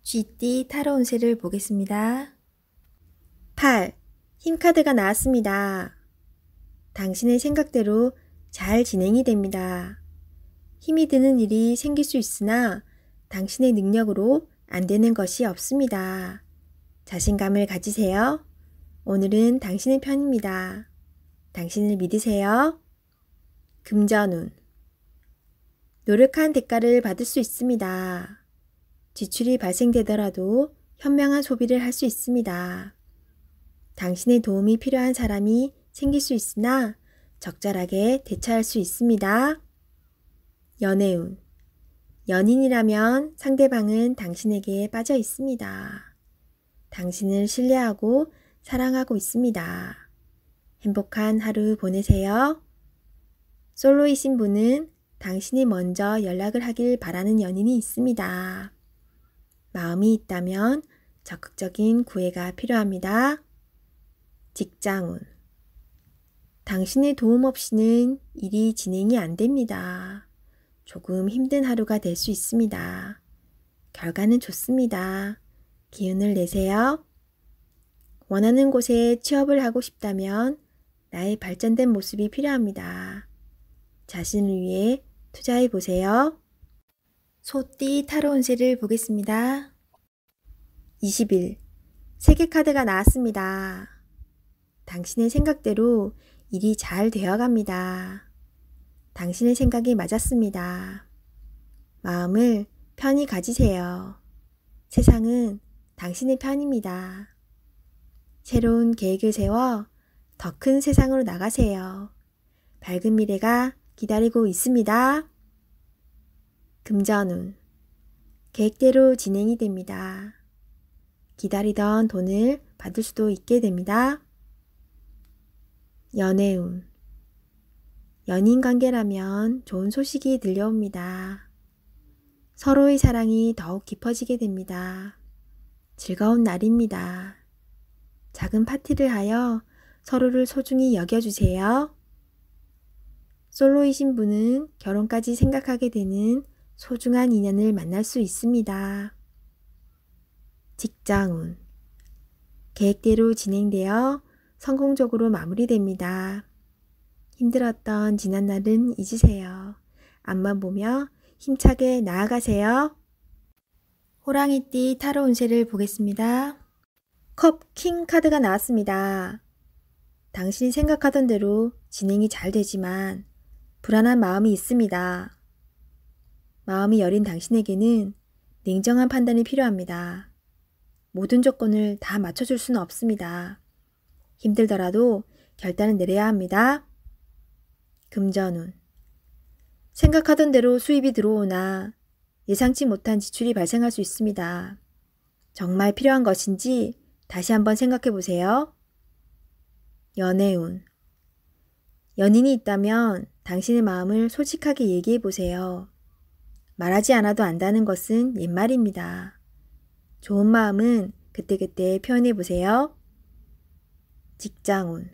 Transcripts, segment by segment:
쥐띠 타로 운세를 보겠습니다. 8. 힘카드가 나왔습니다. 당신의 생각대로 잘 진행이 됩니다. 힘이 드는 일이 생길 수 있으나 당신의 능력으로 안 되는 것이 없습니다. 자신감을 가지세요. 오늘은 당신의 편입니다. 당신을 믿으세요. 금전운. 노력한 대가를 받을 수 있습니다. 지출이 발생되더라도 현명한 소비를 할 수 있습니다. 당신의 도움이 필요한 사람이 생길 수 있으나 적절하게 대처할 수 있습니다. 연애운. 연인이라면 상대방은 당신에게 빠져 있습니다. 당신을 신뢰하고 사랑하고 있습니다. 행복한 하루 보내세요. 솔로이신 분은 당신이 먼저 연락을 하길 바라는 연인이 있습니다. 마음이 있다면 적극적인 구애가 필요합니다. 직장운. 당신의 도움 없이는 일이 진행이 안 됩니다. 조금 힘든 하루가 될 수 있습니다. 결과는 좋습니다. 기운을 내세요. 원하는 곳에 취업을 하고 싶다면 나의 발전된 모습이 필요합니다. 자신을 위해 투자해 보세요. 소띠 타로 운세를 보겠습니다. 20일 세계 카드가 나왔습니다. 당신의 생각대로 일이 잘 되어갑니다. 당신의 생각이 맞았습니다. 마음을 편히 가지세요. 세상은 당신의 편입니다. 새로운 계획을 세워 더 큰 세상으로 나가세요. 밝은 미래가 기다리고 있습니다. 금전운. 계획대로 진행이 됩니다. 기다리던 돈을 받을 수도 있게 됩니다. 연애운. 연인 관계라면 좋은 소식이 들려옵니다. 서로의 사랑이 더욱 깊어지게 됩니다. 즐거운 날입니다. 작은 파티를 하여 서로를 소중히 여겨주세요. 솔로이신 분은 결혼까지 생각하게 되는 소중한 인연을 만날 수 있습니다. 직장운. 계획대로 진행되어 성공적으로 마무리됩니다. 힘들었던 지난날은 잊으세요. 앞만 보며 힘차게 나아가세요. 호랑이띠 타로 운세를 보겠습니다. 컵 킹 카드가 나왔습니다. 당신이 생각하던 대로 진행이 잘 되지만 불안한 마음이 있습니다. 마음이 여린 당신에게는 냉정한 판단이 필요합니다. 모든 조건을 다 맞춰줄 수는 없습니다. 힘들더라도 결단을 내려야 합니다. 금전운. 생각하던 대로 수입이 들어오나 예상치 못한 지출이 발생할 수 있습니다. 정말 필요한 것인지 다시 한번 생각해 보세요. 연애운. 연인이 있다면 당신의 마음을 솔직하게 얘기해 보세요. 말하지 않아도 안다는 것은 옛말입니다. 좋은 마음은 그때그때 표현해 보세요. 직장운.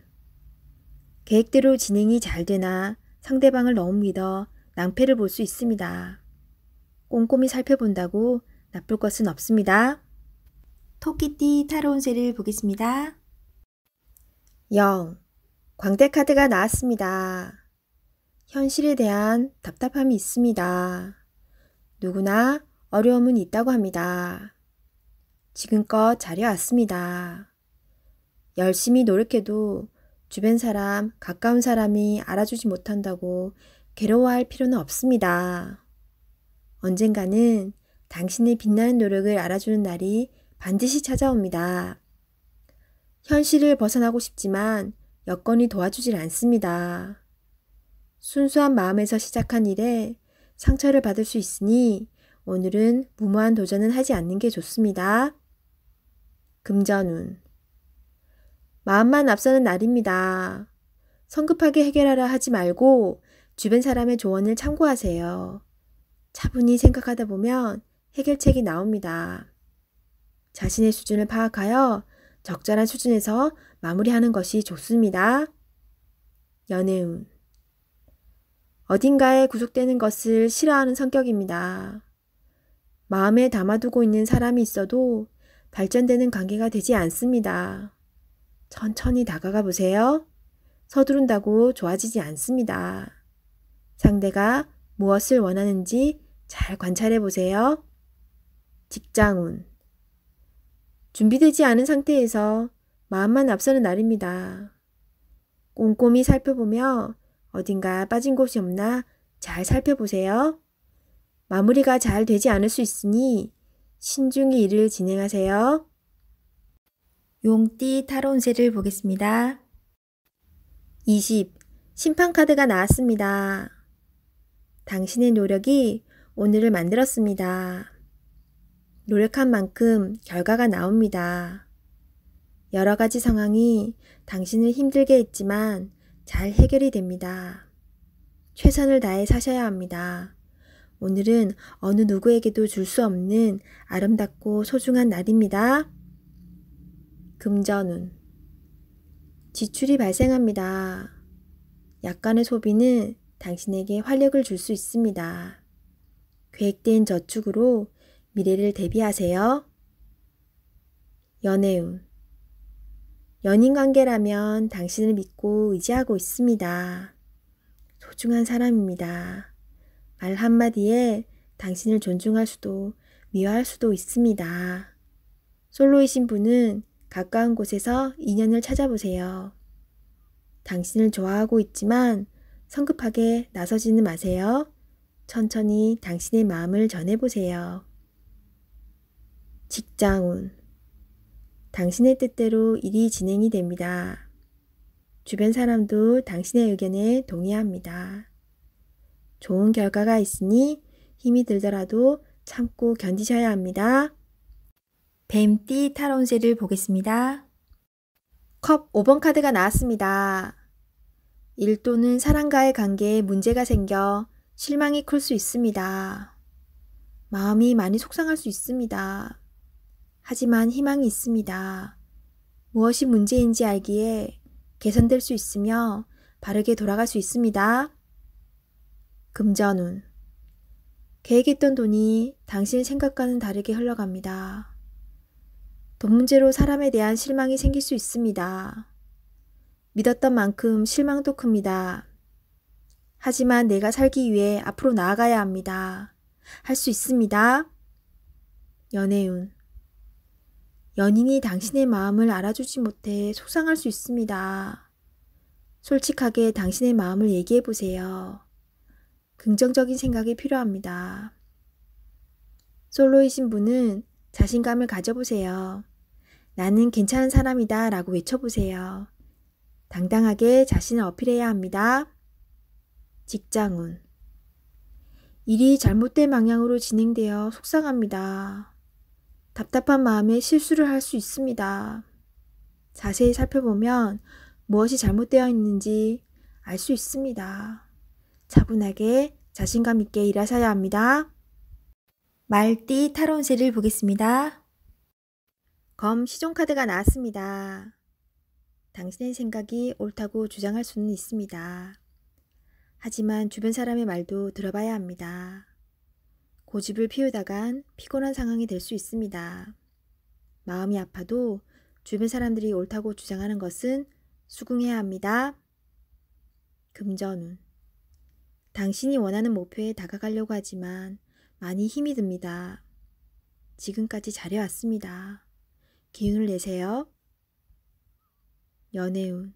계획대로 진행이 잘 되나 상대방을 너무 믿어 낭패를 볼 수 있습니다. 꼼꼼히 살펴본다고 나쁠 것은 없습니다. 토끼띠 타로 운세를 보겠습니다. 0. 광대 카드가 나왔습니다. 현실에 대한 답답함이 있습니다. 누구나 어려움은 있다고 합니다. 지금껏 잘해왔습니다. 열심히 노력해도 주변 사람, 가까운 사람이 알아주지 못한다고 괴로워할 필요는 없습니다. 언젠가는 당신의 빛나는 노력을 알아주는 날이 반드시 찾아옵니다. 현실을 벗어나고 싶지만 여건이 도와주질 않습니다. 순수한 마음에서 시작한 일에 상처를 받을 수 있으니 오늘은 무모한 도전은 하지 않는 게 좋습니다. 금전운. 마음만 앞서는 날입니다. 성급하게 해결하려 하지 말고 주변 사람의 조언을 참고하세요. 차분히 생각하다 보면 해결책이 나옵니다. 자신의 수준을 파악하여 적절한 수준에서 마무리하는 것이 좋습니다. 연애운. 어딘가에 구속되는 것을 싫어하는 성격입니다. 마음에 담아두고 있는 사람이 있어도 발전되는 관계가 되지 않습니다. 천천히 다가가 보세요. 서두른다고 좋아지지 않습니다. 상대가 무엇을 원하는지 잘 관찰해 보세요. 직장운. 준비되지 않은 상태에서 마음만 앞서는 날입니다. 꼼꼼히 살펴보며 어딘가 빠진 곳이 없나 잘 살펴보세요. 마무리가 잘 되지 않을 수 있으니 신중히 일을 진행하세요. 용띠 타로 운세를 보겠습니다. 20. 심판카드가 나왔습니다. 당신의 노력이 오늘을 만들었습니다. 노력한 만큼 결과가 나옵니다. 여러 가지 상황이 당신을 힘들게 했지만 잘 해결이 됩니다. 최선을 다해 사셔야 합니다. 오늘은 어느 누구에게도 줄 수 없는 아름답고 소중한 날입니다. 금전운. 지출이 발생합니다. 약간의 소비는 당신에게 활력을 줄 수 있습니다. 계획된 저축으로 미래를 대비하세요. 연애운. 연인관계라면 당신을 믿고 의지하고 있습니다. 소중한 사람입니다. 말 한마디에 당신을 존중할 수도 미워할 수도 있습니다. 솔로이신 분은 가까운 곳에서 인연을 찾아보세요. 당신을 좋아하고 있지만 성급하게 나서지는 마세요. 천천히 당신의 마음을 전해보세요. 직장운. 당신의 뜻대로 일이 진행이 됩니다. 주변 사람도 당신의 의견에 동의합니다. 좋은 결과가 있으니 힘이 들더라도 참고 견디셔야 합니다. 뱀띠 타로 운세를 보겠습니다. 컵 5번 카드가 나왔습니다. 일 또는 사람과의 관계에 문제가 생겨 실망이 클 수 있습니다. 마음이 많이 속상할 수 있습니다. 하지만 희망이 있습니다. 무엇이 문제인지 알기에 개선될 수 있으며 바르게 돌아갈 수 있습니다. 금전운. 계획했던 돈이 당신의 생각과는 다르게 흘러갑니다. 돈 문제로 사람에 대한 실망이 생길 수 있습니다. 믿었던 만큼 실망도 큽니다. 하지만 내가 살기 위해 앞으로 나아가야 합니다. 할 수 있습니다. 연애운. 연인이 당신의 마음을 알아주지 못해 속상할 수 있습니다. 솔직하게 당신의 마음을 얘기해 보세요. 긍정적인 생각이 필요합니다. 솔로이신 분은 자신감을 가져보세요. 나는 괜찮은 사람이다 라고 외쳐보세요. 당당하게 자신을 어필해야 합니다. 직장운. 일이 잘못된 방향으로 진행되어 속상합니다. 답답한 마음에 실수를 할 수 있습니다. 자세히 살펴보면 무엇이 잘못되어 있는지 알 수 있습니다. 차분하게 자신감 있게 일하셔야 합니다. 말띠 타로 운세를 보겠습니다. 검 시종 카드가 나왔습니다. 당신의 생각이 옳다고 주장할 수는 있습니다. 하지만 주변 사람의 말도 들어봐야 합니다. 고집을 피우다간 피곤한 상황이 될 수 있습니다. 마음이 아파도 주변 사람들이 옳다고 주장하는 것은 수긍해야 합니다. 금전운. 당신이 원하는 목표에 다가가려고 하지만 많이 힘이 듭니다. 지금까지 잘해왔습니다. 기운을 내세요. 연애운.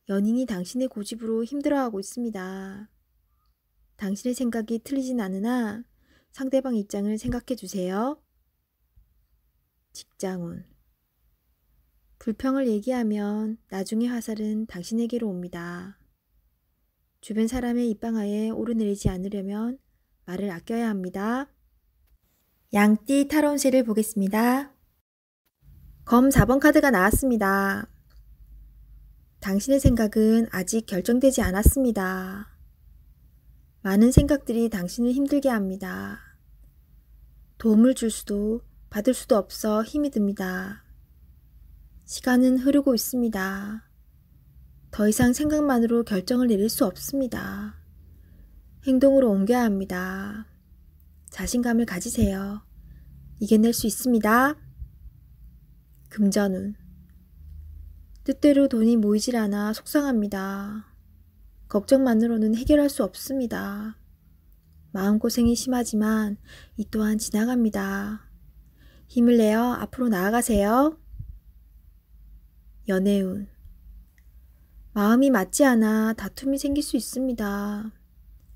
연인이 당신의 고집으로 힘들어하고 있습니다. 당신의 생각이 틀리진 않으나 상대방 입장을 생각해 주세요. 직장운. 불평을 얘기하면 나중에 화살은 당신에게로 옵니다. 주변 사람의 입방아에 오르내리지 않으려면 말을 아껴야 합니다. 양띠 타로 운세를 보겠습니다. 검 4번 카드가 나왔습니다. 당신의 생각은 아직 결정되지 않았습니다. 많은 생각들이 당신을 힘들게 합니다. 도움을 줄 수도 받을 수도 없어 힘이 듭니다. 시간은 흐르고 있습니다. 더 이상 생각만으로 결정을 내릴 수 없습니다. 행동으로 옮겨야 합니다. 자신감을 가지세요. 이겨낼 수 있습니다. 금전운. 뜻대로 돈이 모이질 않아 속상합니다. 걱정만으로는 해결할 수 없습니다. 마음고생이 심하지만 이 또한 지나갑니다. 힘을 내어 앞으로 나아가세요. 연애운. 마음이 맞지 않아 다툼이 생길 수 있습니다.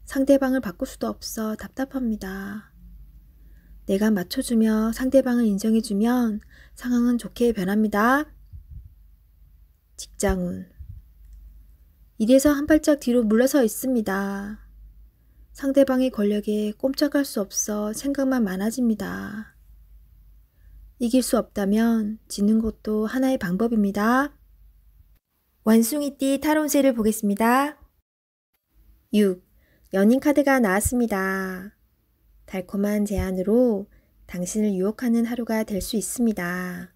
상대방을 바꿀 수도 없어 답답합니다. 내가 맞춰주며 상대방을 인정해주면 상황은 좋게 변합니다. 직장운. 일에서 한 발짝 뒤로 물러서 있습니다. 상대방의 권력에 꼼짝할 수 없어 생각만 많아집니다. 이길 수 없다면 지는 것도 하나의 방법입니다. 원숭이띠 타로운세를 보겠습니다. 6. 연인 카드가 나왔습니다. 달콤한 제안으로 당신을 유혹하는 하루가 될 수 있습니다.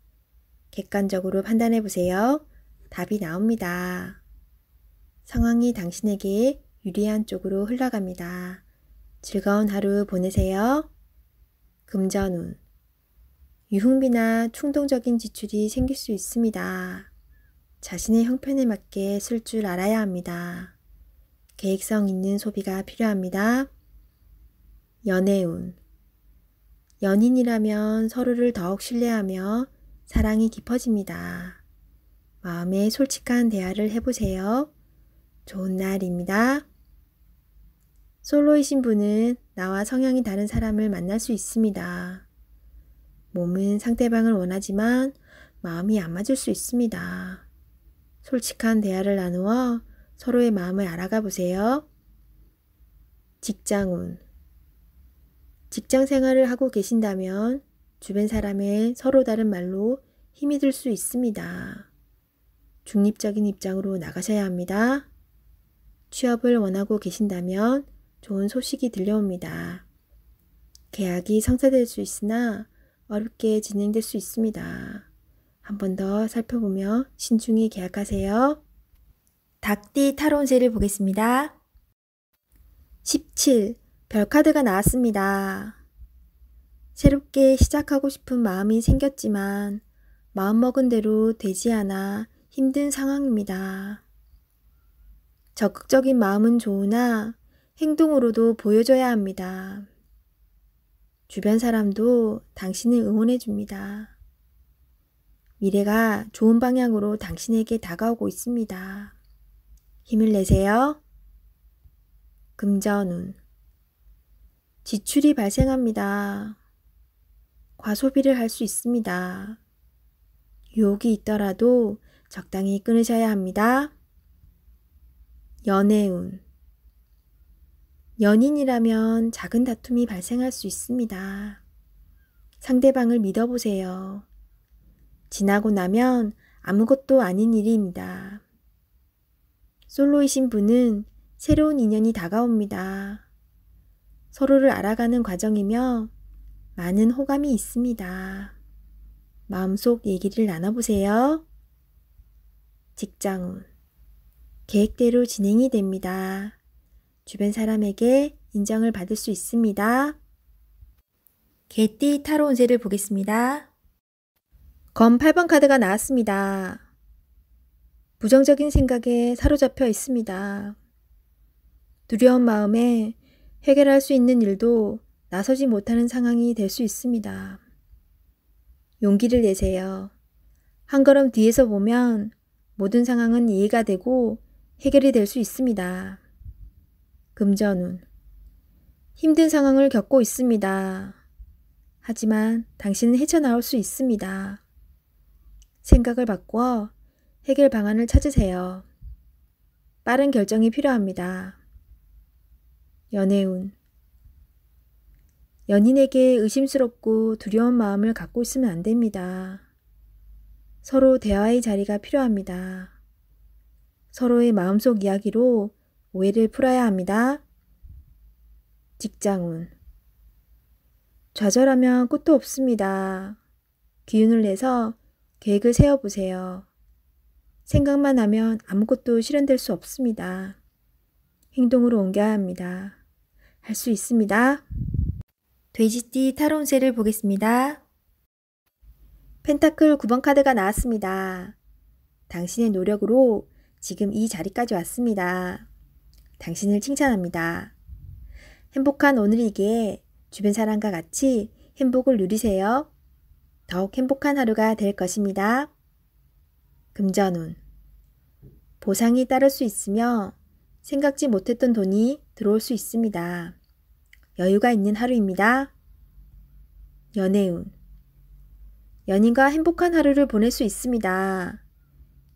객관적으로 판단해 보세요. 답이 나옵니다. 상황이 당신에게 유리한 쪽으로 흘러갑니다. 즐거운 하루 보내세요. 금전운. 유흥비나 충동적인 지출이 생길 수 있습니다. 자신의 형편에 맞게 쓸 줄 알아야 합니다. 계획성 있는 소비가 필요합니다. 연애운. 연인이라면 서로를 더욱 신뢰하며 사랑이 깊어집니다. 마음에 솔직한 대화를 해보세요. 좋은 날입니다. 솔로이신 분은 나와 성향이 다른 사람을 만날 수 있습니다. 몸은 상대방을 원하지만 마음이 안 맞을 수 있습니다. 솔직한 대화를 나누어 서로의 마음을 알아가 보세요. 직장운. 직장 생활을 하고 계신다면 주변 사람의 서로 다른 말로 힘이 들 수 있습니다. 중립적인 입장으로 나가셔야 합니다. 취업을 원하고 계신다면 좋은 소식이 들려옵니다. 계약이 성사될 수 있으나 어렵게 진행될 수 있습니다. 한 번 더 살펴보며 신중히 계약하세요. 닭띠 타로운세를 보겠습니다. 17. 별카드가 나왔습니다. 새롭게 시작하고 싶은 마음이 생겼지만 마음먹은 대로 되지 않아 힘든 상황입니다. 적극적인 마음은 좋으나 행동으로도 보여줘야 합니다. 주변 사람도 당신을 응원해 줍니다. 미래가 좋은 방향으로 당신에게 다가오고 있습니다. 힘을 내세요. 금전운. 지출이 발생합니다. 과소비를 할 수 있습니다. 유혹이 있더라도 적당히 끊으셔야 합니다. 연애운. 연인이라면 작은 다툼이 발생할 수 있습니다. 상대방을 믿어보세요. 지나고 나면 아무것도 아닌 일입니다. 솔로이신 분은 새로운 인연이 다가옵니다. 서로를 알아가는 과정이며 많은 호감이 있습니다. 마음속 얘기를 나눠보세요. 직장운. 계획대로 진행이 됩니다. 주변 사람에게 인정을 받을 수 있습니다. 개띠 타로운세를 보겠습니다. 검 8번 카드가 나왔습니다. 부정적인 생각에 사로잡혀 있습니다. 두려운 마음에 해결할 수 있는 일도 나서지 못하는 상황이 될 수 있습니다. 용기를 내세요. 한 걸음 뒤에서 보면 모든 상황은 이해가 되고 해결이 될 수 있습니다. 금전운. 힘든 상황을 겪고 있습니다. 하지만 당신은 헤쳐나올 수 있습니다. 생각을 바꾸어 해결 방안을 찾으세요. 빠른 결정이 필요합니다. 연애운. 연인에게 의심스럽고 두려운 마음을 갖고 있으면 안 됩니다. 서로 대화의 자리가 필요합니다. 서로의 마음속 이야기로 오해를 풀어야 합니다. 직장운. 좌절하면 끝도 없습니다. 기운을 내서 계획을 세워보세요. 생각만 하면 아무것도 실현될 수 없습니다. 행동으로 옮겨야 합니다. 할 수 있습니다. 돼지띠 타로 운세를 보겠습니다. 펜타클 9번 카드가 나왔습니다. 당신의 노력으로 지금 이 자리까지 왔습니다. 당신을 칭찬합니다. 행복한 오늘이기에 주변 사람과 같이 행복을 누리세요. 더욱 행복한 하루가 될 것입니다. 금전운. 보상이 따를 수 있으며 생각지 못했던 돈이 들어올 수 있습니다. 여유가 있는 하루입니다. 연애운. 연인과 행복한 하루를 보낼 수 있습니다.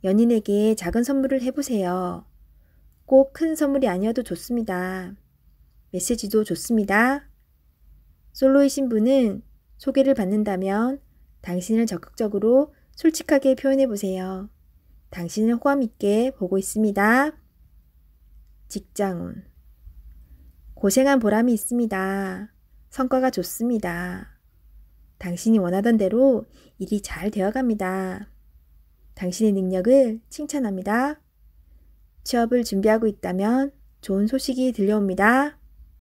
연인에게 작은 선물을 해보세요. 꼭 큰 선물이 아니어도 좋습니다. 메시지도 좋습니다. 솔로이신 분은 소개를 받는다면 당신을 적극적으로 솔직하게 표현해보세요. 당신을 호감 있게 보고 있습니다. 직장운. 고생한 보람이 있습니다. 성과가 좋습니다. 당신이 원하던 대로 일이 잘 되어갑니다. 당신의 능력을 칭찬합니다. 취업을 준비하고 있다면 좋은 소식이 들려옵니다.